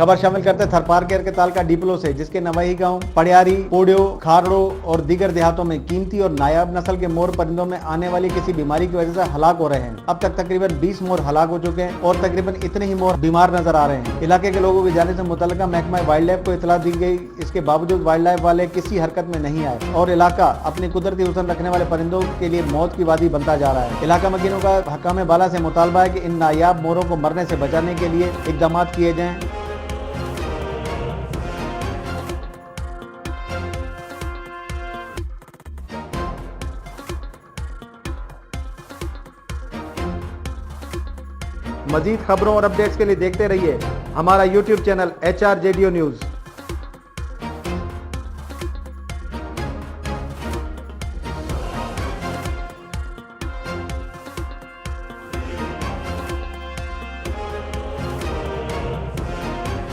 खबर शामिल करते थरपार केर के तालका डिपलो से, जिसके नवाही गांव, पड़ियारी, पोडियो, खारड़ो और दीगर देहातों में कीमती और नायाब नस्ल के मोर परिंदों में आने वाली किसी बीमारी की वजह से हलाक हो रहे हैं। अब तक तकरीबन 20 मोर हलाक हो चुके हैं और तकरीबन इतने ही मोर बीमार नजर आ रहे हैं। इलाके के लोगों की जानिब से मुतल्लिका महकमा वाइल्ड लाइफ को इतला दी गई, इसके बावजूद वाइल्ड लाइफ वाले किसी हरकत में नहीं आए और इलाका अपनी कुदरती हुस्न रखने वाले परिंदों के लिए मौत की वादी बनता जा रहा है। इलाका मकीनों का हकाम बाला से मुतालबा है कि इन नायाब मोरों को मरने से बचाने के लिए इकदाम किए जाएं। मजीद खबरों और अपडेट्स के लिए देखते रहिए हमारा YouTube चैनल HRJDO न्यूज़।